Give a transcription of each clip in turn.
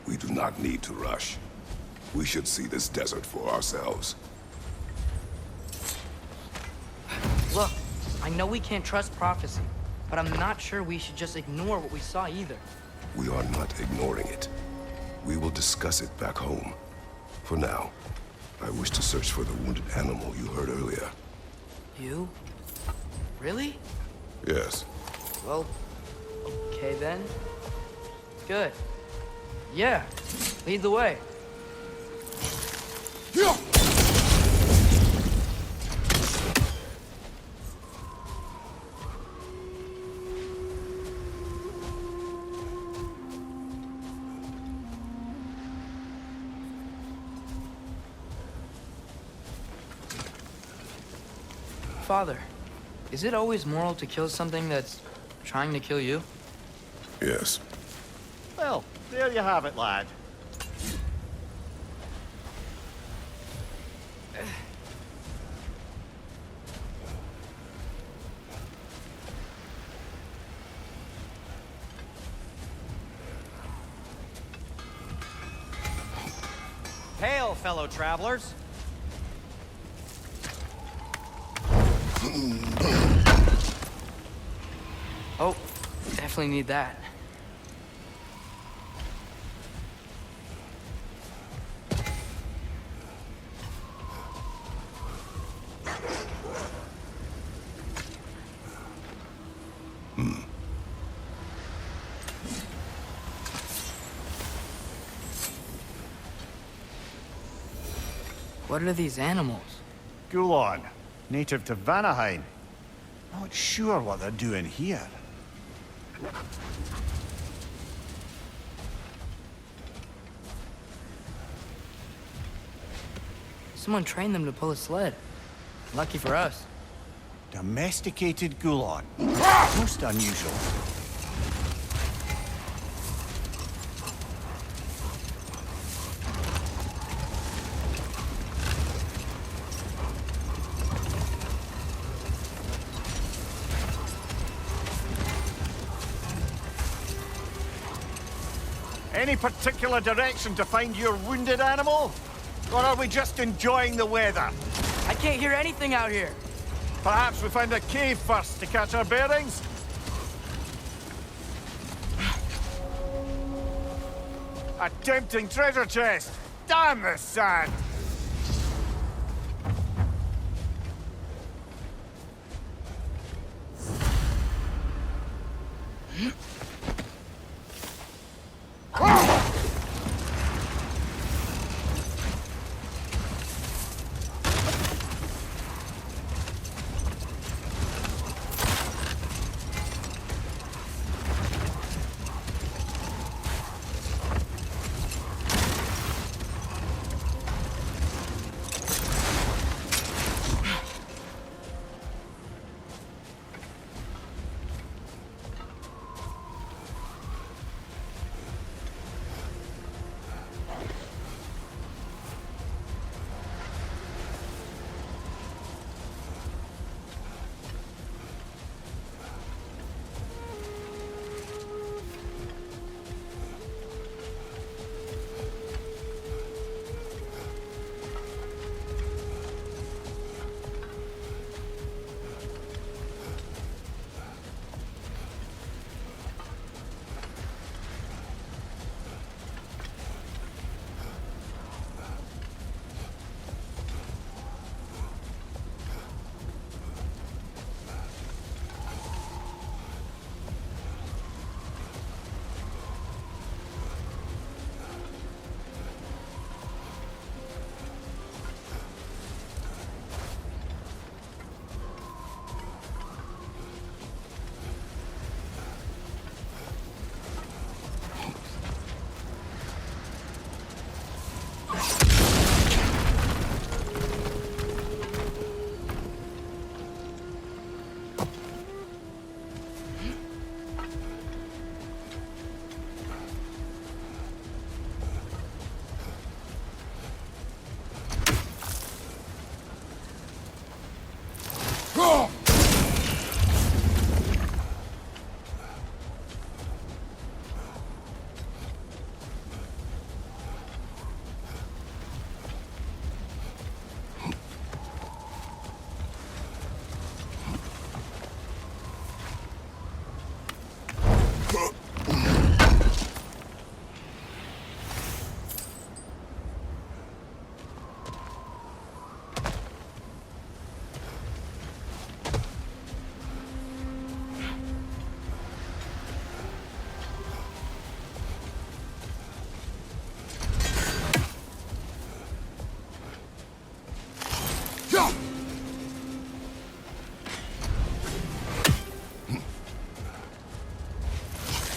We do not need to rush. We should see this desert for ourselves. Look, I know we can't trust prophecy, but I'm not sure we should just ignore what we saw either. We are not ignoring it. We will discuss it back home. For now, I wish to search for the wounded animal you heard earlier. You? Really? Yes. Well, okay then. Good. Yeah, lead the way. Father, is it always moral to kill something that's trying to kill you? Yes. Well, there you have it, lad. Hail, fellow travelers. Oh, definitely need that. What are these animals? Gulon, native to Vanaheim. Not sure what they're doing here. Someone trained them to pull a sled. Lucky for us. Domesticated Gulon. Most unusual. Any particular direction to find your wounded animal? Or are we just enjoying the weather? I can't hear anything out here. Perhaps we find a cave first to catch our bearings? A tempting treasure chest! Damn the sand!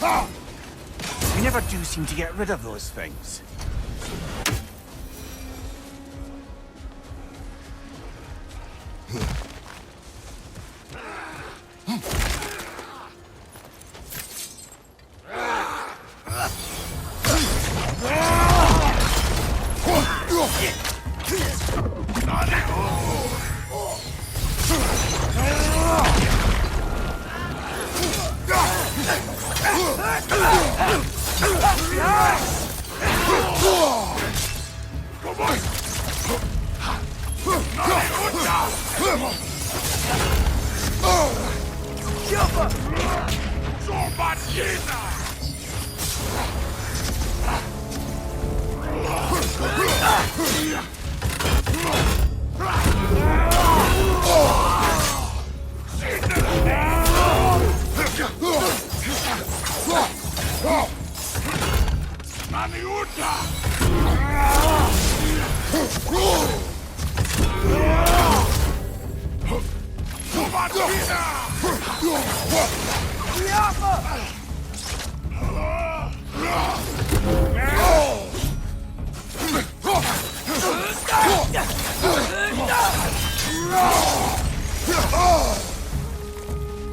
You never do seem to get rid of those things.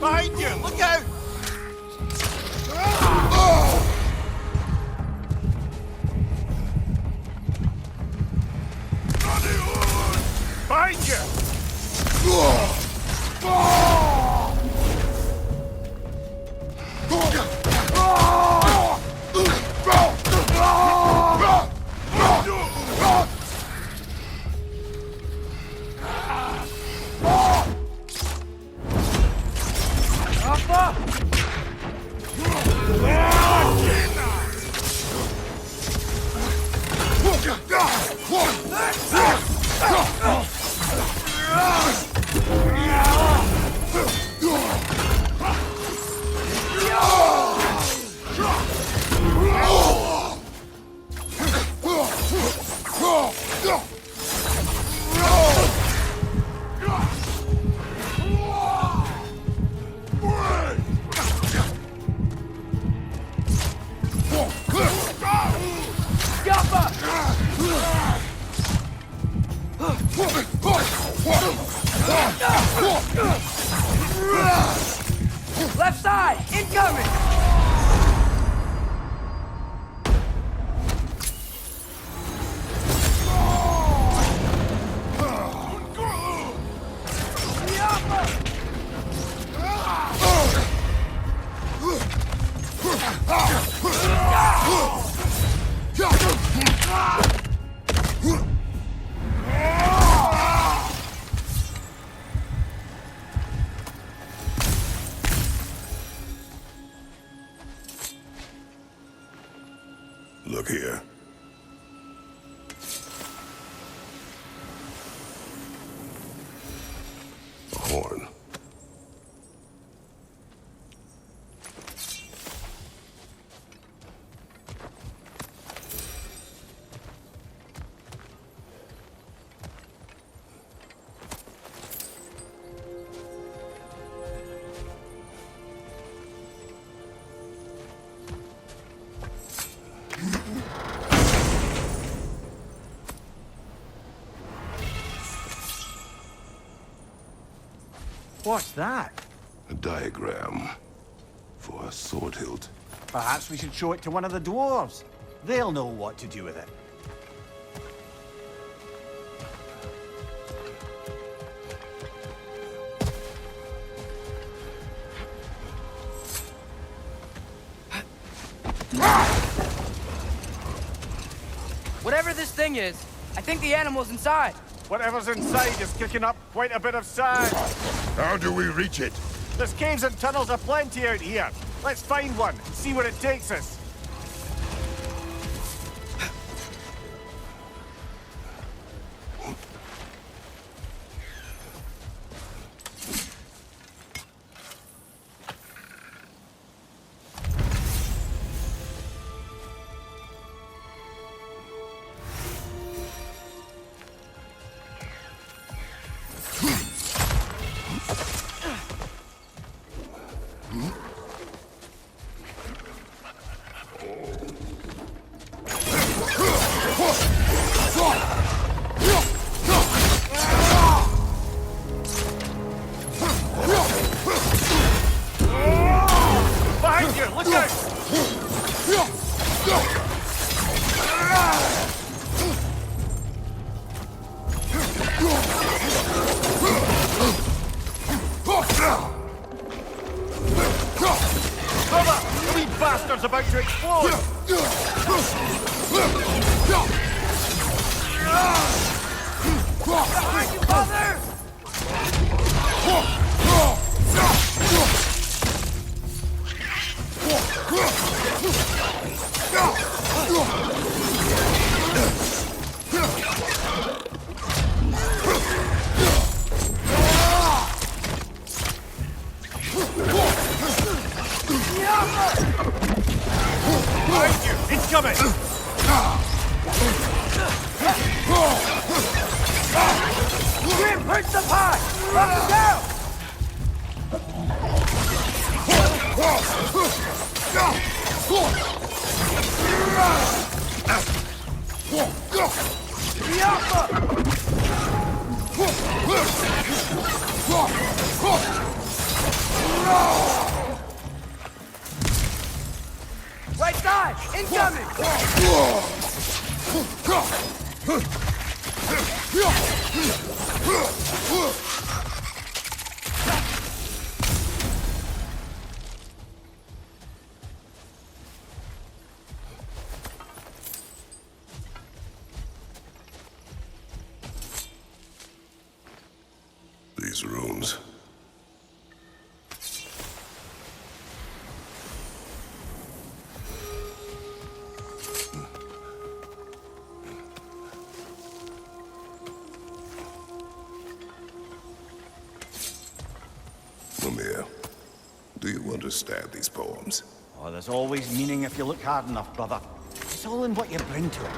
Behind you! Look out! Behind you! Left side, incoming! Look here. A horn. What's that? A diagram for a sword hilt. Perhaps we should show it to one of the dwarves. They'll know what to do with it. Whatever this thing is, I think the animal's inside. Whatever's inside is kicking up quite a bit of sand. How do we reach it? There's caves and tunnels aplenty out here. Let's find one and see where it takes us. ship's about to explode! Behind you, Father! Behind you! Incoming! Grim, hurt the pie! Knock him down! Right side! Incoming! These rooms. Mimir, do you understand these poems? Oh, there's always meaning if you look hard enough, brother. It's all in what you bring to it.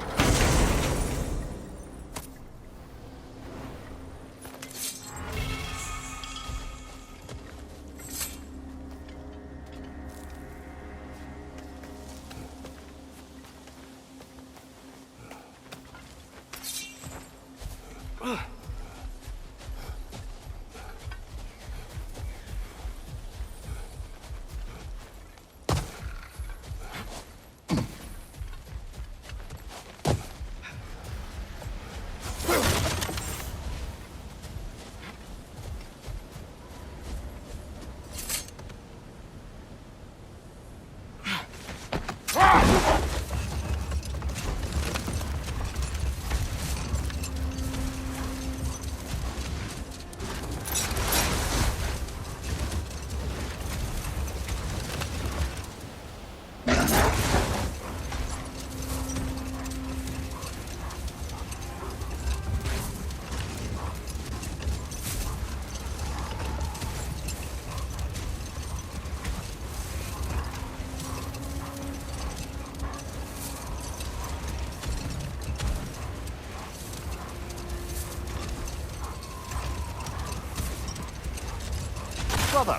Brother,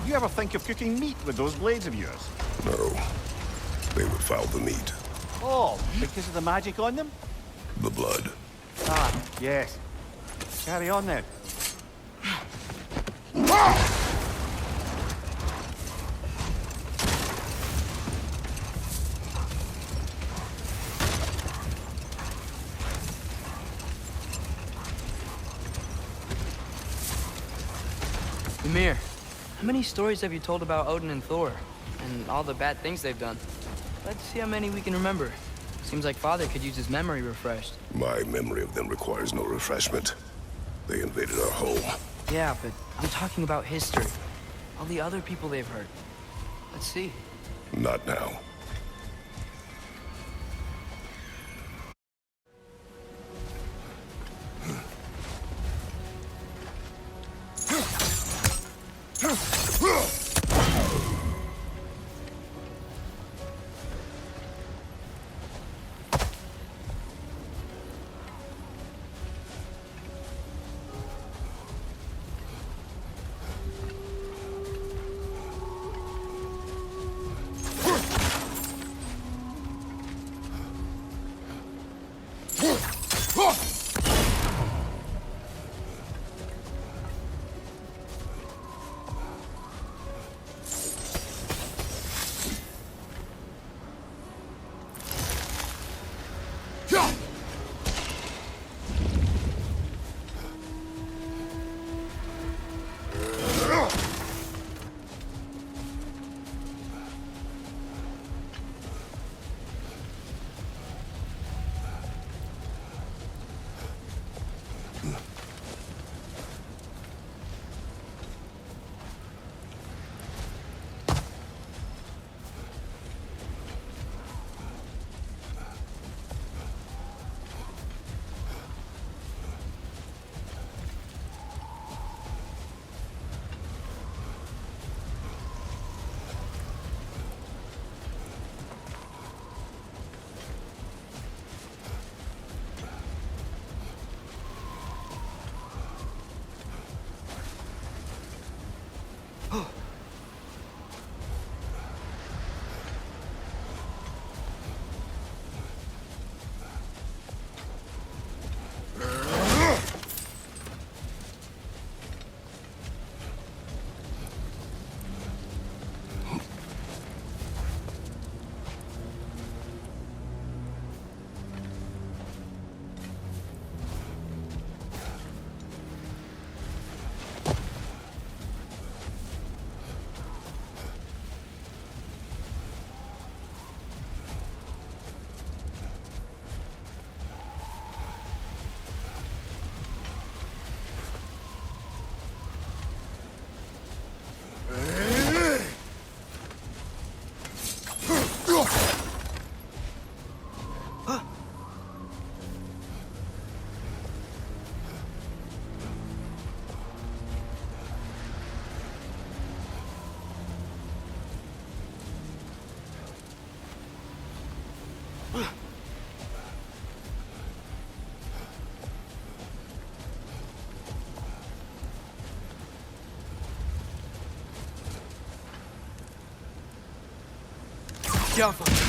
you ever think of cooking meat with those blades of yours? No. They would foul the meat. Oh, because of the magic on them? The blood. Ah, yes. Carry on then. Ymir, how many stories have you told about Odin and Thor? And all the bad things they've done? Let's see how many we can remember. Seems like Father could use his memory refreshed. My memory of them requires no refreshment. They invaded our home. Yeah, but I'm talking about history. All the other people they've hurt. Let's see. Not now. Jaffa.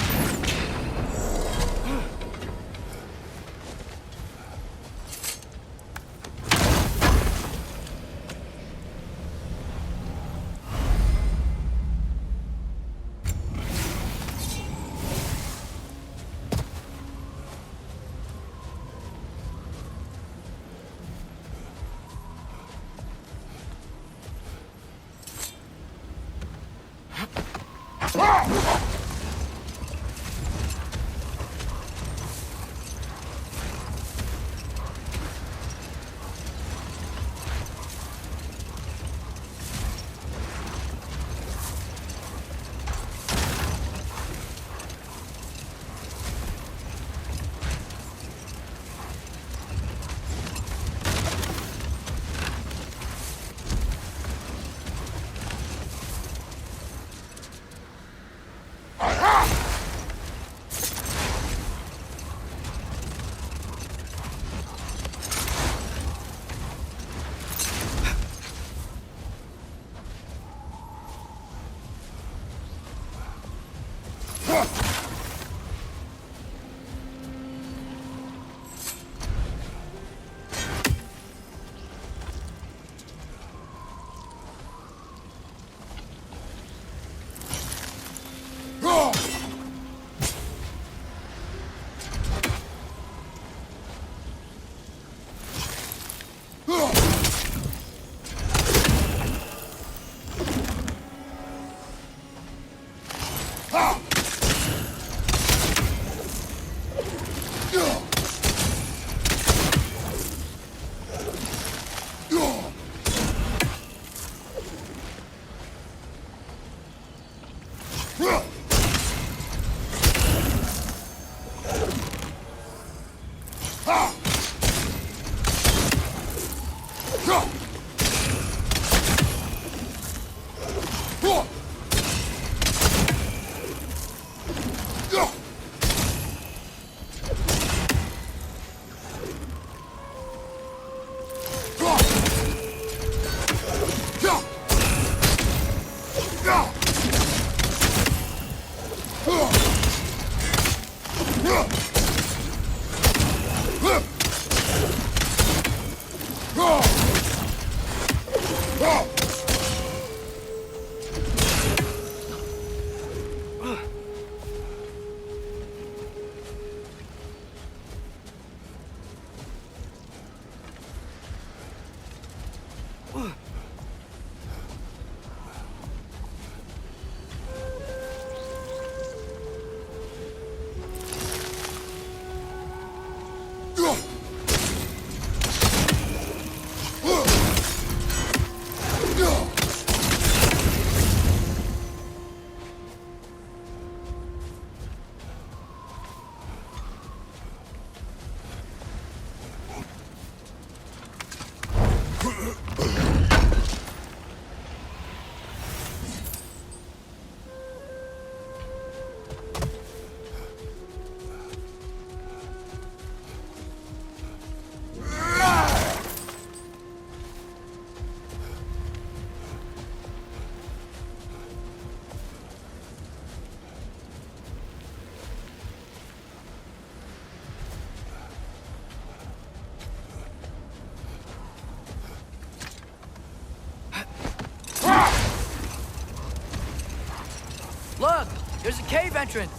There's a cave entrance!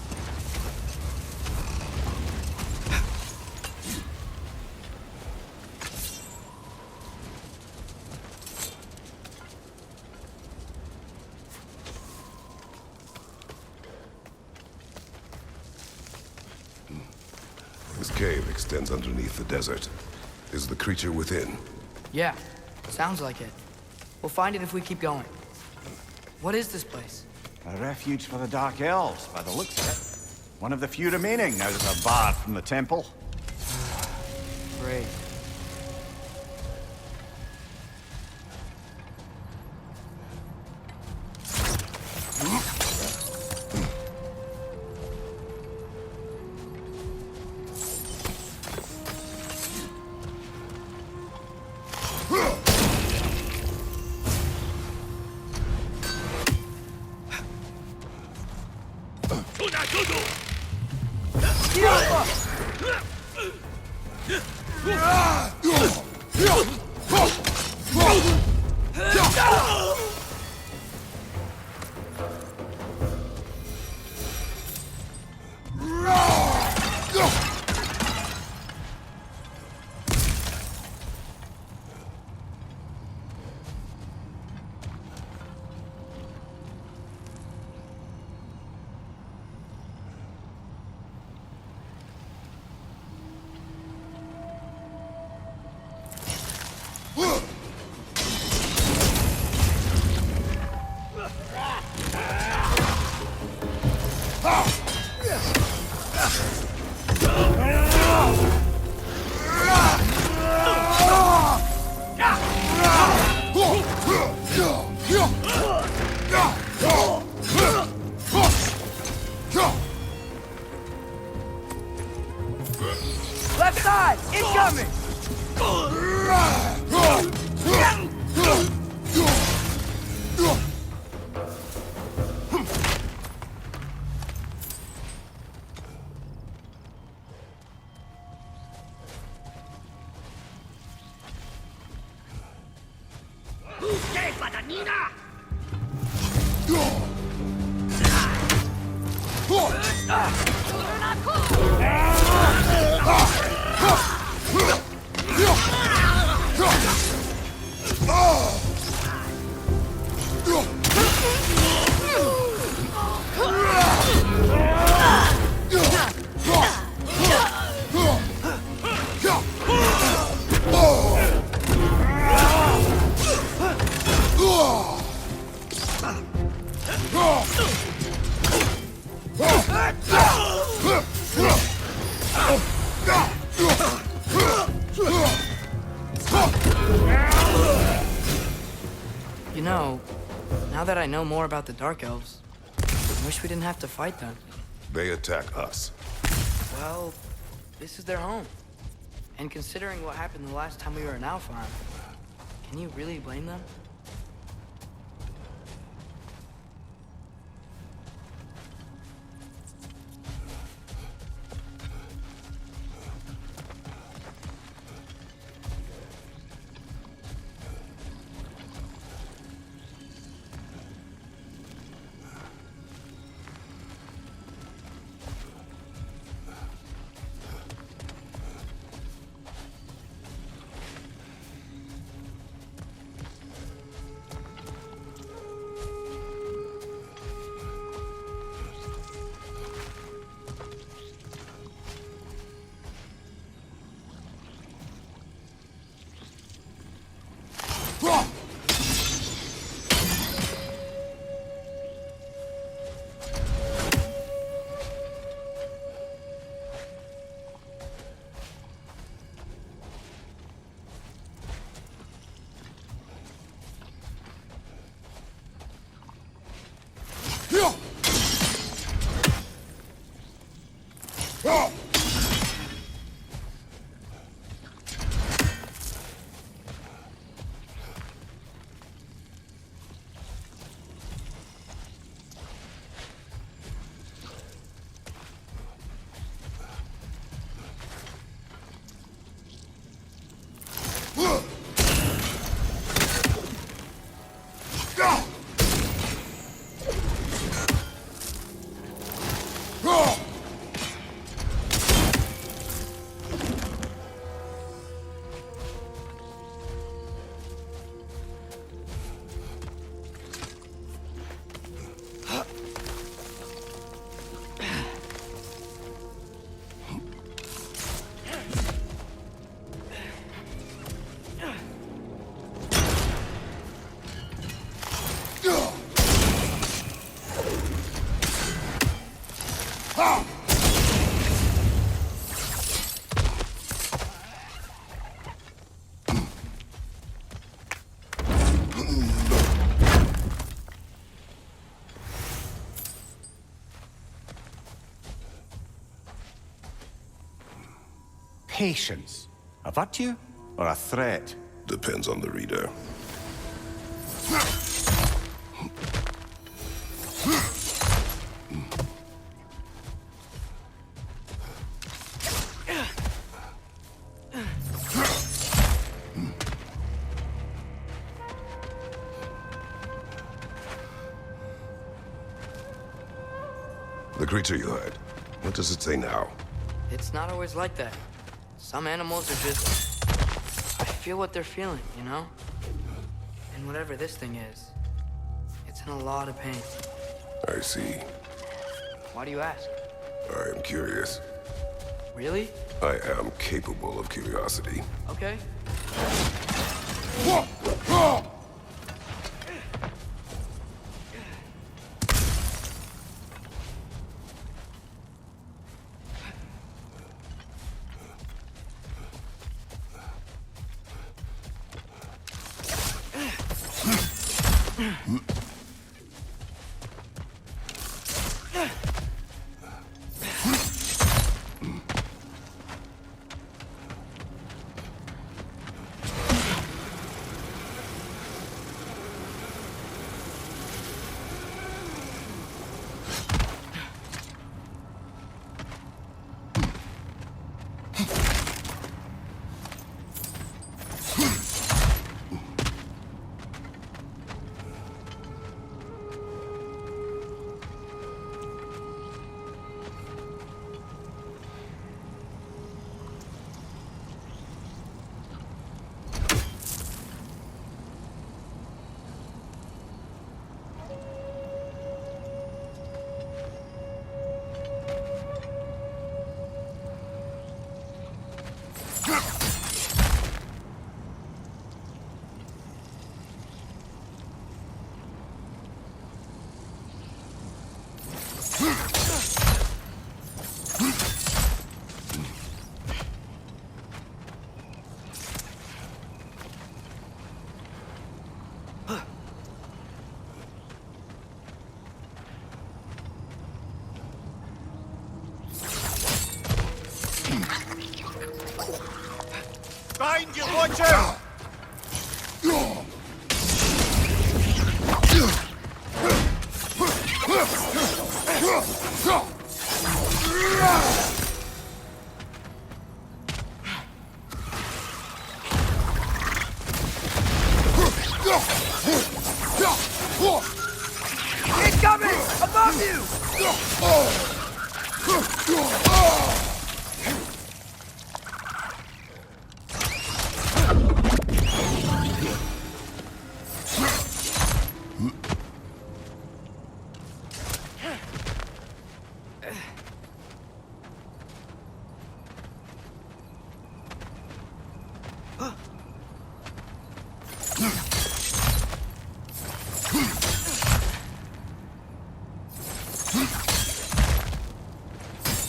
This cave extends underneath the desert. Is the creature within? Yeah, sounds like it. We'll find it if we keep going. What is this place? A refuge for the Dark Elves, by the looks of it. One of the few remaining now that they're barred from the temple. Great. Left side! Incoming! You know, now that I know more about the Dark Elves, I wish we didn't have to fight them. They attack us. Well, this is their home. And considering what happened the last time we were in Alfheim, can you really blame them? patience a virtue or a threat? Depends on the reader. The creature you heard, what does it say now? It's not always like that. Some animals are just... I feel what they're feeling, you know? And whatever this thing is, it's in a lot of pain. I see. Why do you ask? I am curious. Really? I am capable of curiosity. Okay. Behind you, watch out! Incoming! Above you!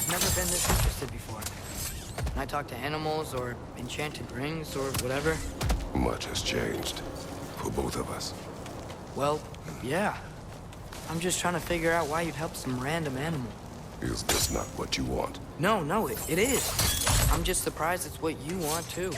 Never been this interested before. When I talk to animals or enchanted rings or whatever, Much has changed. For both of us. well, yeah. I'm just trying to figure out why you'd help some random animal. Is this not what you want? No, it is. I'm just surprised it's what you want, too.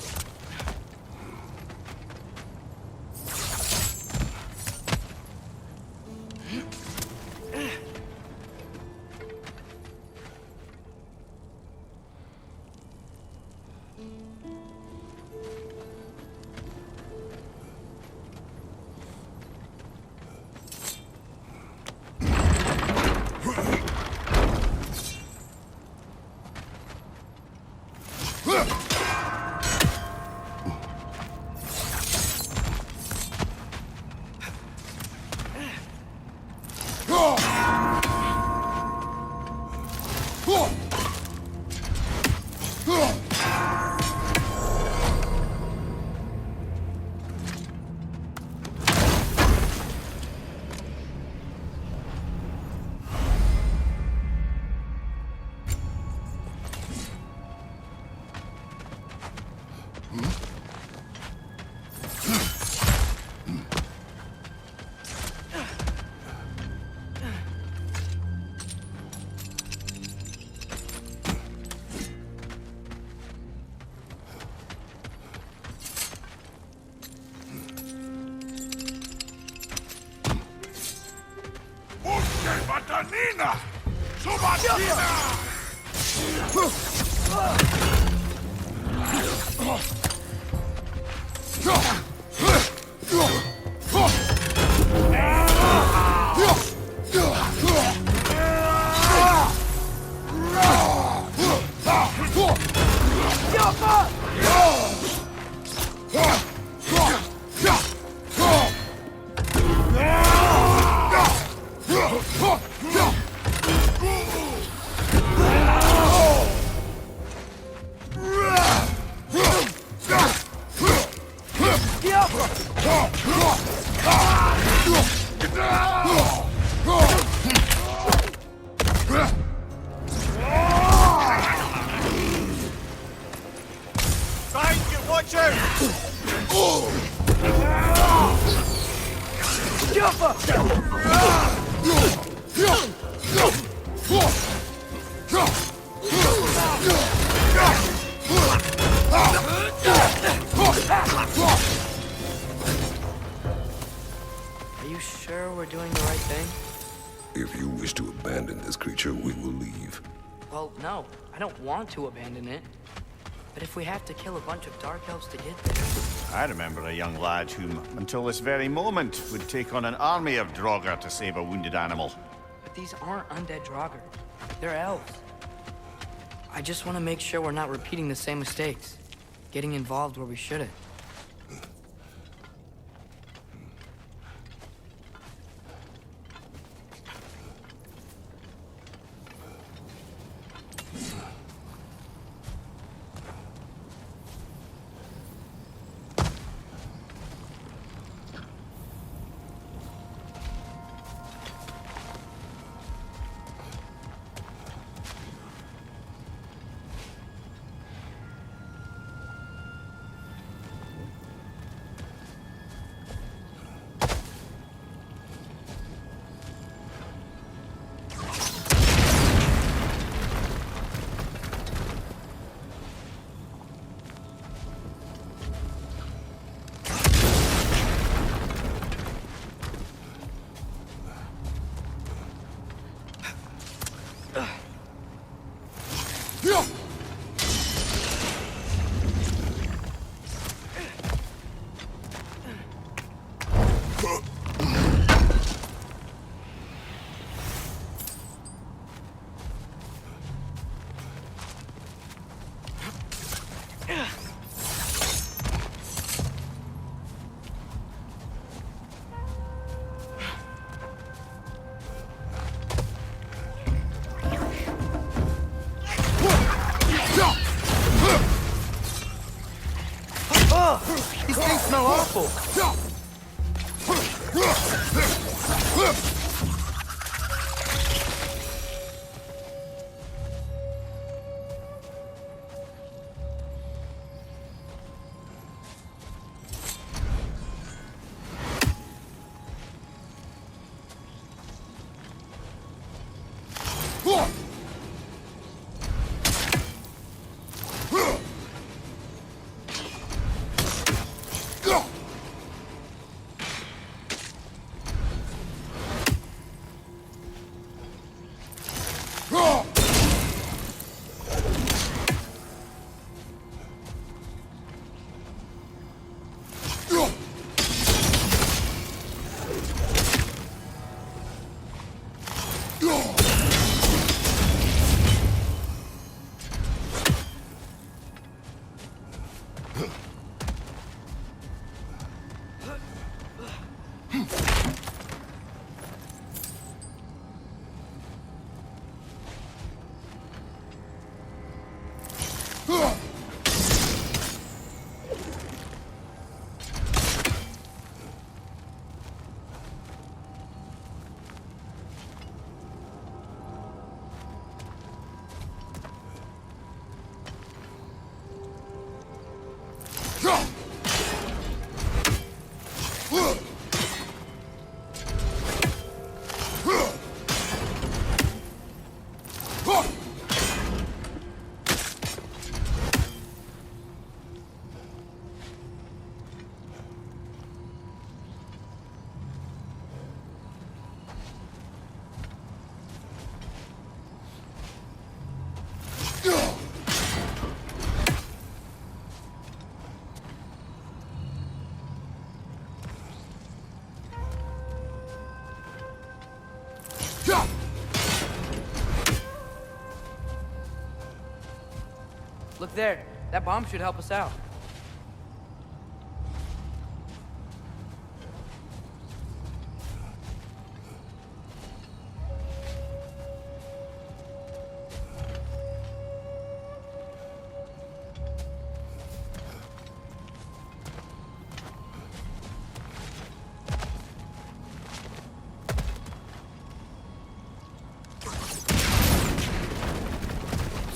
Are you sure we're doing the right thing? If you wish to abandon this creature, we will leave. Well, no. I don't want to abandon it. But if we have to kill a bunch of Dark Elves to get there... I remember a young lad whom, until this very moment, would take on an army of Draugr to save a wounded animal. But these aren't undead Draugr. They're elves. I just want to make sure we're not repeating the same mistakes. Getting involved where we shouldn't. These things smell awful. there. That bomb should help us out.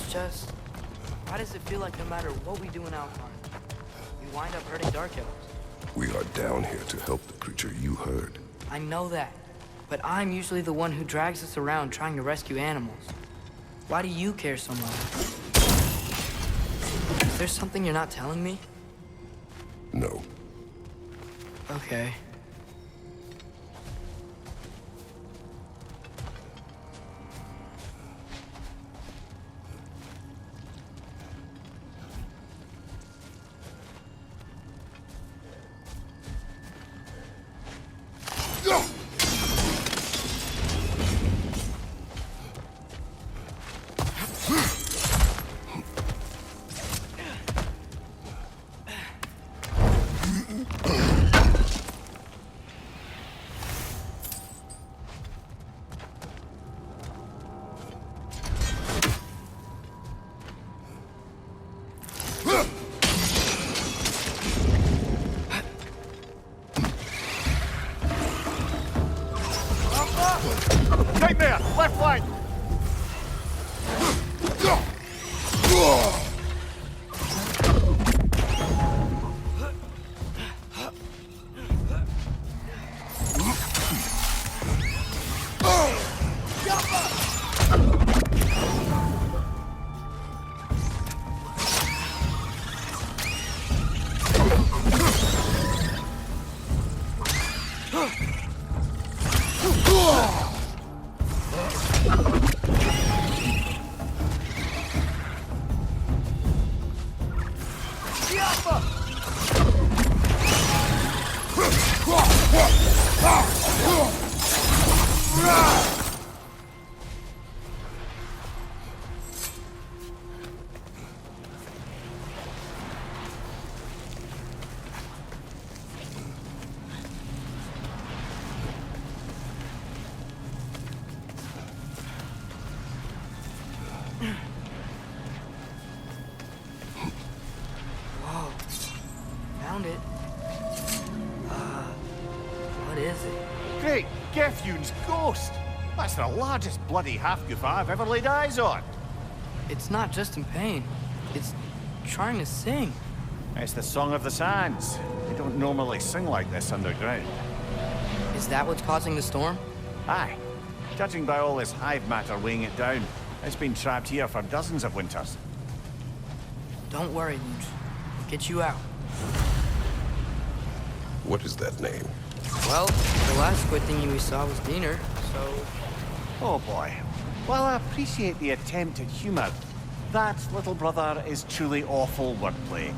Just, why does it feel like no matter what we do in Alpine, we wind up hurting Dark Elves? We are down here to help the creature you heard. I know that, but I'm usually the one who drags us around trying to rescue animals. Why do you care so much? Is there something you're not telling me? No. Okay. Right there! Left flank! Found it. What is it? Great! Gefyun's ghost! That's the largest bloody half-goof I've ever laid eyes on. It's not just in pain. It's trying to sing. It's the Song of the Sands. They don't normally sing like this underground. Is that what's causing the storm? Aye. Judging by all this hive matter weighing it down, it's been trapped here for dozens of winters. Don't worry, Luch. We'll get you out. What is that name? Well, the last squid thingy we saw was Diener, so... Oh boy. While I appreciate the attempt at humor, that, little brother, is truly awful wordplay.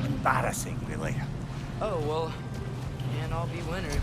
Embarrassing, really. Oh, well, can't all be winners.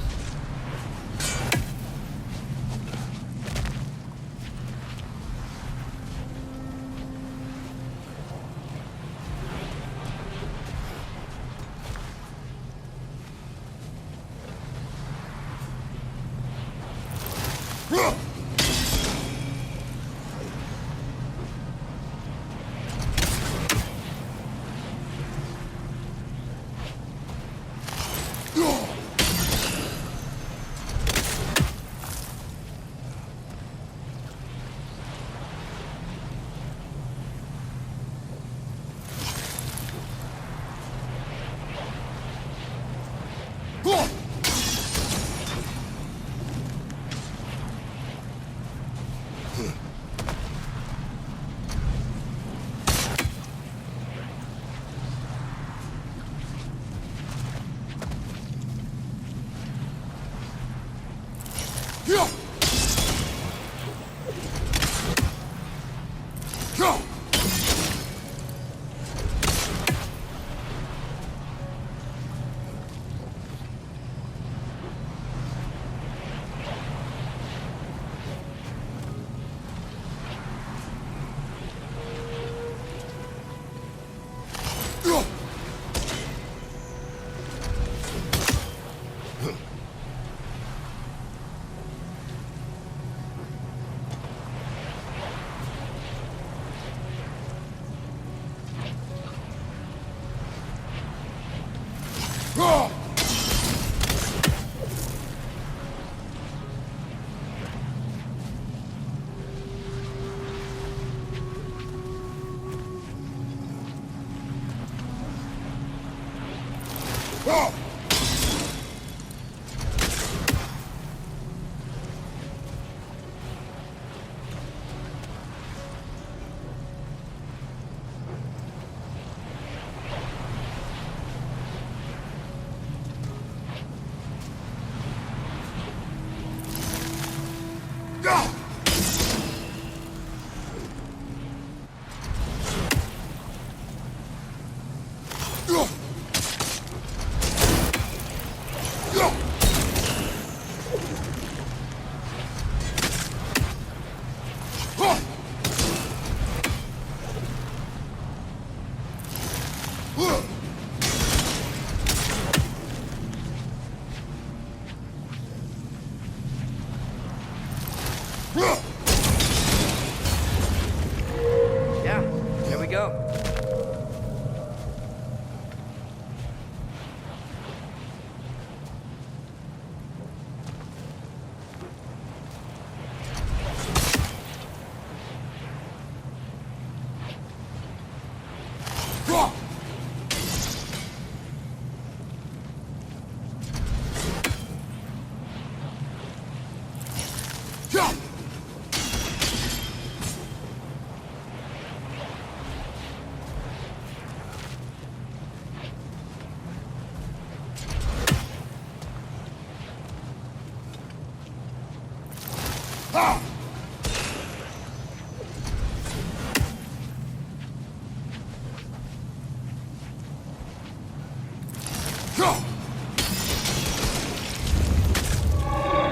Yeah, there we go.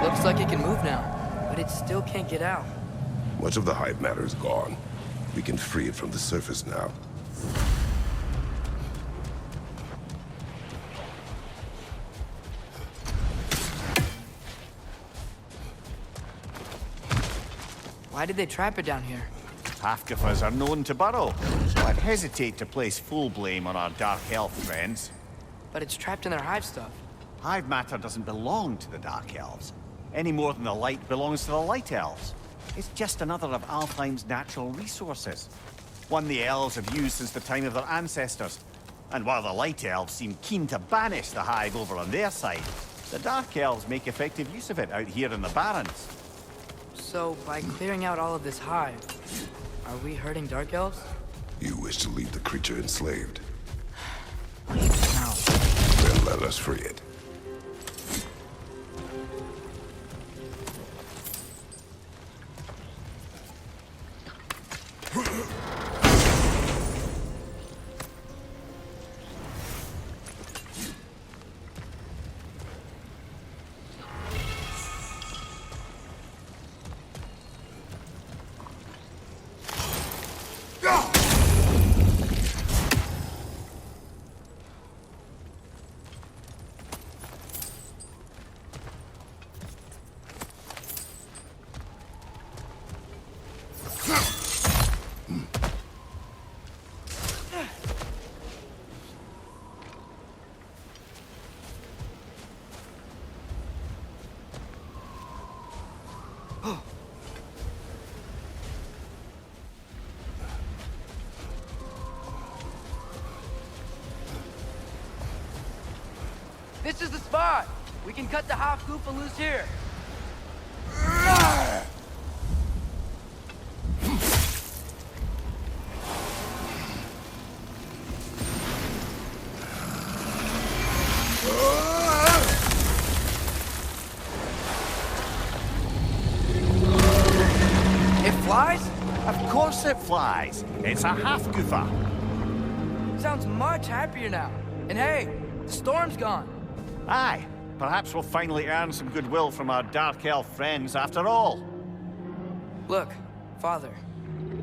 Looks like it can move now, but it still can't get out. Much of the hive matter is gone. We can free it from the surface now. Why did they trap it down here? Half-Goofers are known to burrow, so I'd hesitate to place full blame on our Dark Elf friends. But it's trapped in their hive stuff. Hive matter doesn't belong to the Dark Elves, any more than the light belongs to the Light Elves. It's just another of Alfheim's natural resources. One the Elves have used since the time of their ancestors. And while the Light Elves seem keen to banish the hive over on their side, the Dark Elves make effective use of it out here in the Barrens. So, by clearing out all of this hive, are we hurting Dark Elves? You wish to leave the creature enslaved. No. Then let us free it. This is the spot! We can cut the half Goofa loose here. It flies? Of course it flies. It's a half-Goofa. Sounds much happier now. And hey, the storm's gone. Aye, perhaps we'll finally earn some goodwill from our Dark Elf friends after all. Look, Father,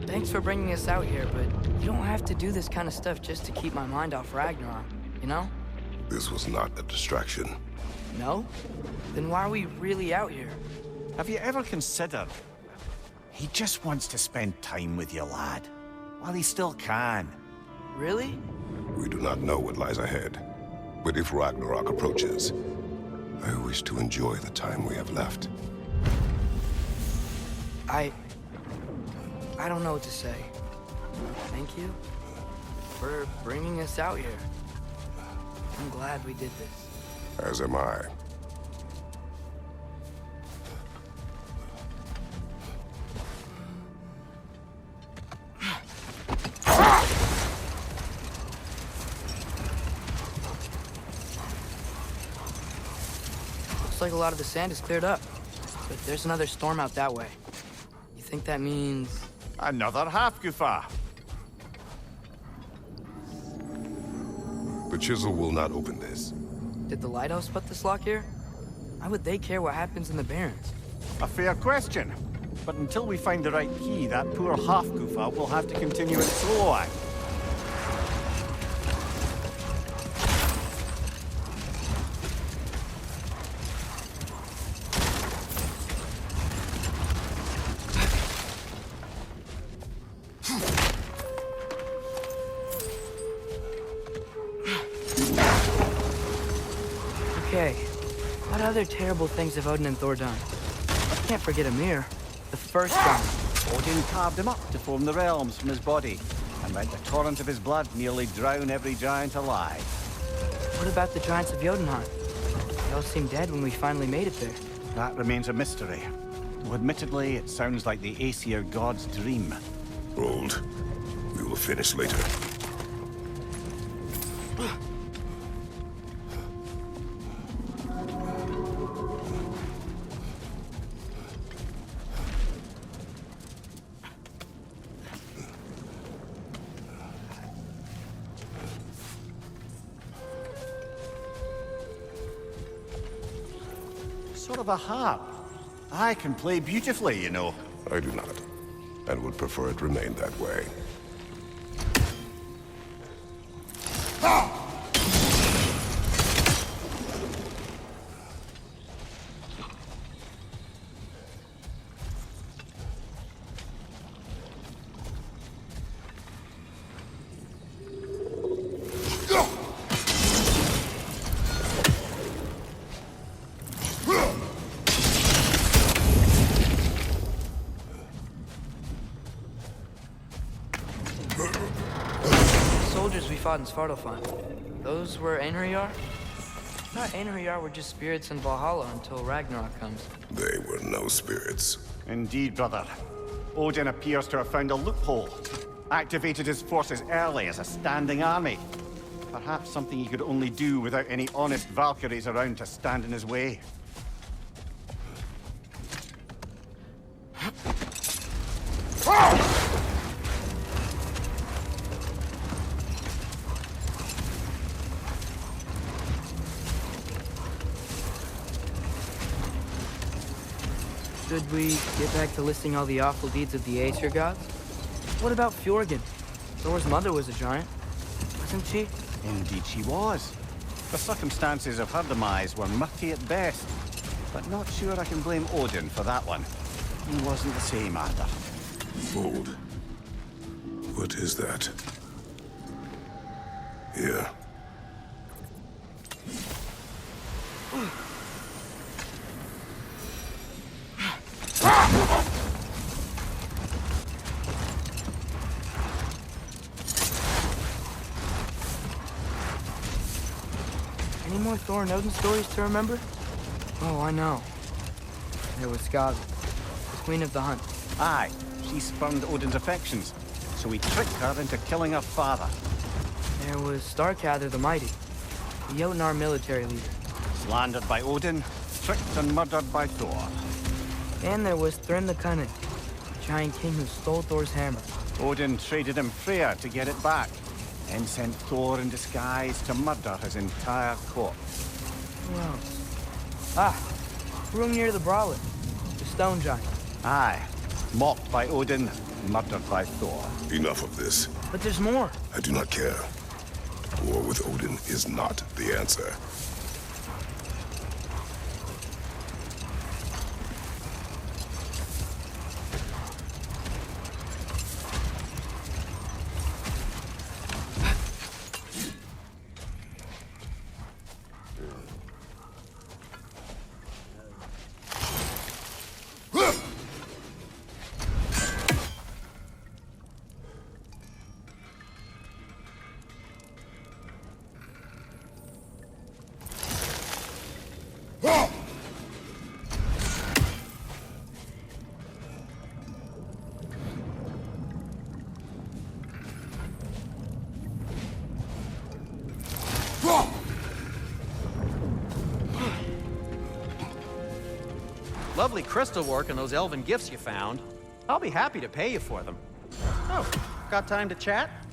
thanks for bringing us out here, but you don't have to do this kind of stuff just to keep my mind off Ragnarok, you know? This was not a distraction. No? Then why are we really out here? Have you ever considered... He just wants to spend time with you, lad. While he still can. Really? We do not know what lies ahead, But if Ragnarok approaches, I wish to enjoy the time we have left. I don't know what to say. Thank you for bringing us out here. I'm glad we did this. As am I. Looks like a lot of the sand is cleared up, but there's another storm out that way. You think that means... Another half-goofa. The chisel will not open this. Did the lighthouse put this lock here? Why would they care what happens in the Barrens? A fair question. But until we find the right key, that poor half-goofa will have to continue its slow act. Okay, what other terrible things have Odin and Thor done? I can't forget Ymir, the first giant. Odin carved him up to form the realms from his body, and let the torrent of his blood nearly drown every giant alive. What about the giants of Jotunheim? They all seemed dead when we finally made it there. That remains a mystery. Though admittedly, it sounds like the Aesir god's dream. Hold. We will finish later. Sort of a harp. I can play beautifully, you know. I do not, and would prefer it remain that way. Soldiers we fought in Svartalfheim. Those were Einherjar? I thought Einherjar were just spirits in Valhalla until Ragnarok comes. They were no spirits. Indeed, brother. Odin appears to have found a loophole. Activated his forces early as a standing army. Perhaps something he could only do without any honest Valkyries around to stand in his way. Should we get back to listing all the awful deeds of the Aesir gods? What about Fjorgyn? Thor's mother was a giant, wasn't she? Indeed she was. The circumstances of her demise were murky at best. But not sure I can blame Odin for that one. He wasn't the same either. Hold. What is that? Here. Any more Thor and Odin stories to remember? Oh, I know. There was Skavi, the queen of the hunt. Aye, she spurned Odin's affections, so he tricked her into killing her father. There was Starkather the Mighty, the Jotnar military leader. Slandered by Odin, tricked and murdered by Thor. And there was Thrym the Cunning, the giant king who stole Thor's hammer. Odin traded him Freya to get it back, and sent Thor in disguise to murder his entire court. Who else? Ah, Hrungnir the Brawler, the stone giant. Aye, mocked by Odin, murdered by Thor. Enough of this. But there's more. I do not care. War with Odin is not the answer. Lovely crystal work and those elven gifts you found. I'll be happy to pay you for them. Oh, got time to chat?